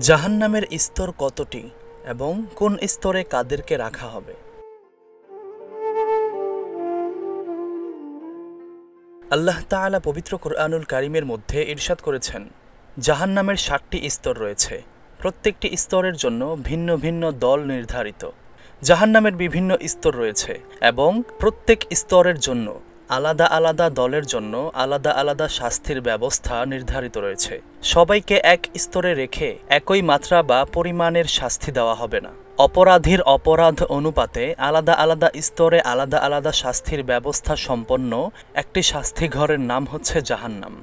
জাহান্নামের স্তর কতটি এবং কোন স্তরে কাদেরকে রাখা হবে? আল্লাহ তাআলা পবিত্র কুরআনুল কারীমের মধ্যে ইরশাদ করেছেন, জাহান্নামের ৭টি স্তর রয়েছে। প্রত্যেকটি স্তরের জন্য ভিন্ন ভিন্ন দল নির্ধারিত। জাহান্নামের বিভিন্ন স্তর রয়েছে এবং প্রত্যেক স্তরের জন্য আলাদা আলাদা দলের জন্য আলাদা আলাদা শাস্তির ব্যবস্থা নির্ধারিত রয়েছে। সবাইকে এক স্তরে রেখে একই মাত্রা বা পরিমাণের শাস্তি দেওয়া হবে না। অপরাধীর অপরাধ অনুপাতে আলাদা আলাদা স্তরে আলাদা আলাদা শাস্তির ব্যবস্থা সম্পন্ন একটি শাস্তিঘরের নাম হচ্ছে জাহান্নাম।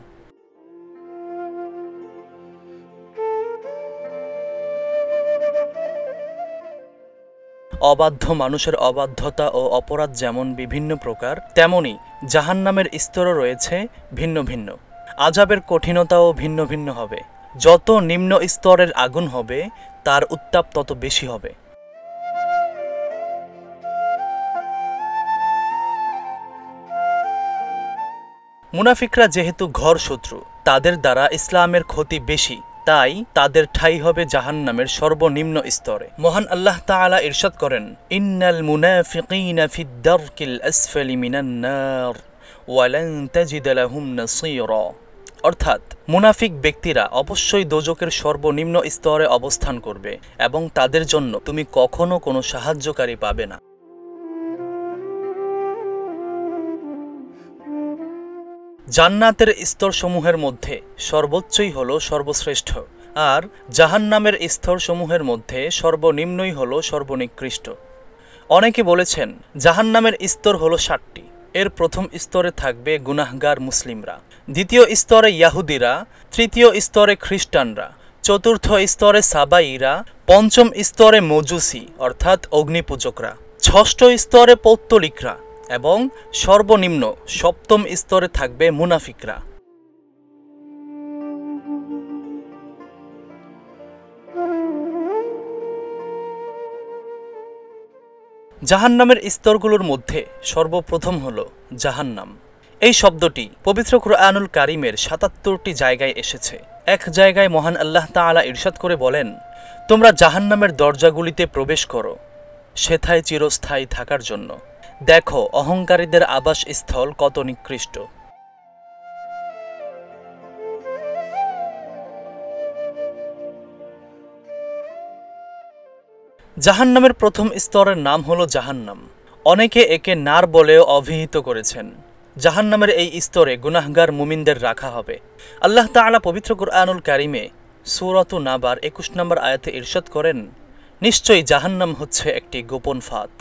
অবাধ্য মানুষের অবাধ্যতা ও অপরাধ যেমন বিভিন্ন প্রকার, তেমনি জাহান্নামের স্তরও রয়েছে ভিন্ন ভিন্ন। আযাবের কঠিনতাও ভিন্ন ভিন্ন হবে। যত নিম্ন স্তরের আগুন হবে তার উত্তাপ তত বেশি হবে। মুনাফিকরা যেহেতু ঘর শত্রু, তাদের দ্বারা ইসলামের ক্ষতি বেশি, তাই তাদের ঠাঁই হবে জাহান্নামের সর্বনিম্ন স্তরে। মহান আল্লাহ তাআলা ইরশাদ করেন, ইন্নাল মুনাফিকিনা ফিদ দারকিল আসফালি মিনান নার ওয়া লান তাজিদ লাহুম নাসীরা। অর্থাৎ মুনাফিক ব্যক্তিরা অবশ্যই দোজখের সর্বনিম্ন স্তরে অবস্থান করবে এবং তাদের জন্য তুমি কখনো কোনো সাহায্যকারী পাবে না। জান্নাতের স্তরসমূহের মধ্যে সর্বোচ্চই হলো সর্বশ্রেষ্ঠ, আর জাহান্নামের স্তরসমূহের মধ্যে সর্বনিম্নই হলো সর্বনিকৃষ্ট। অনেকে বলেছেন জাহান্নামের স্তর হলো ৭টি। এর প্রথম স্তরে থাকবে গুনাহগার মুসলিমরা, দ্বিতীয় স্তরে ইয়াহুদিরা, তৃতীয় স্তরে খ্রিস্টানরা, চতুর্থ স্তরে সাবাইরা, পঞ্চম স্তরে মজুসি অর্থাৎ অগ্নিপূজকরা, ষষ্ঠ স্তরে পৌত্তলিকরা এবং সর্বনিম্ন সপ্তম স্তরে থাকবে মুনাফিকরা। জাহান্নামের স্তরগুলোর মধ্যে সর্বপ্রথম হল জাহান্নাম। এই শব্দটি পবিত্র কুরআনুল কারীমের ৭৭টি জায়গায় এসেছে। এক জায়গায় মহান আল্লাহ তাআলা ইরশাদ করে বলেন, তোমরা জাহান্নামের দরজাগুলিতে প্রবেশ করো সেথায় চিরস্থায়ী থাকার জন্য। দেখো অহংকারীদের আবাসস্থল কত নিকৃষ্ট। জাহান্নামের প্রথম স্তরের নাম হলো জাহান্নাম। অনেকে একে নার বলেও অভিহিত করেছেন। জাহান্নামের এই স্তরে গুনাহগার মুমিনদের রাখা হবে। আল্লাহ তাআলা পবিত্র কুরআনুল কারীমে সূরাতু নাবার ২১ নম্বর আয়াতে ইরশাদ করেন, নিশ্চয়ই জাহান্নাম হচ্ছে একটি গোপন ফাঁদ।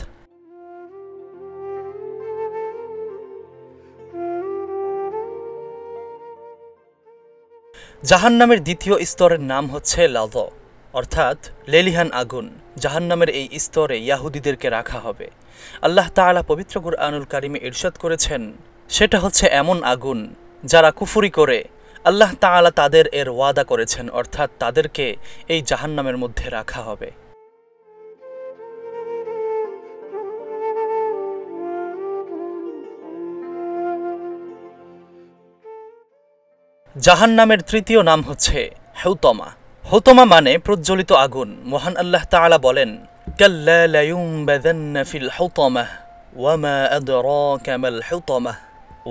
জাহান্নামের দ্বিতীয় স্তরের নাম হচ্ছে লাযা অর্থাৎ লেলিহান আগুন। জাহান্নামের এই স্তরে ইয়াহুদীদেরকে রাখা হবে। আল্লাহ তাআলা পবিত্র কুরআনুল কারীমে ইরশাদ করেছেন, সেটা হচ্ছে এমন আগুন যারা কুফরি করে আল্লাহ তাআলা তাদের এর ওয়াদা করেছেন, অর্থাৎ তাদেরকে এই জাহান্নামের মধ্যে রাখা হবে। জাহান্নামের তৃতীয় নাম হচ্ছে হুতমা। হুতমা মানে প্রজ্বলিত আগুন। মহান আল্লাহ তাআলা বলেন, কাল্লা লায়ুনবাযান্না ফিল হুতমাহ ওয়ামা আদরাকা মাল হুতমাহ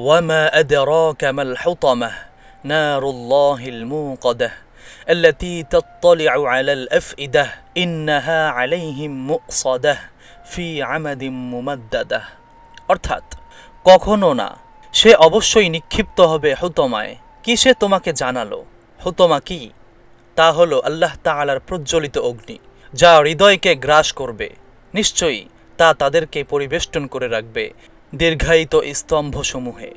ওয়ামা আদরাকা মাল হুতমাহ নারুল্লাহিল মুকাদাহ আল্লাতী তাত্তালিউ আলাল আফইদাহ ইন্নাহা আলাইহিম মুকসাদাহ ফি আমাদিম মুমাদ্দাদাহ। অর্থাৎ কখনো না, সে অবশ্যই নিক্ষিপ্ত হবে হুতমায়। কিসে তোমাকে জানালো? হুতমা কি? তা হলো আল্লাহ তাআলার প্রজ্বলিত অগ্নি, যা হৃদয়কে গ্রাস করবে। নিশ্চয়ই তা তাদেরকে পরিবেষ্টন করে রাখবে দীর্ঘায়িত স্তম্ভসমূহে।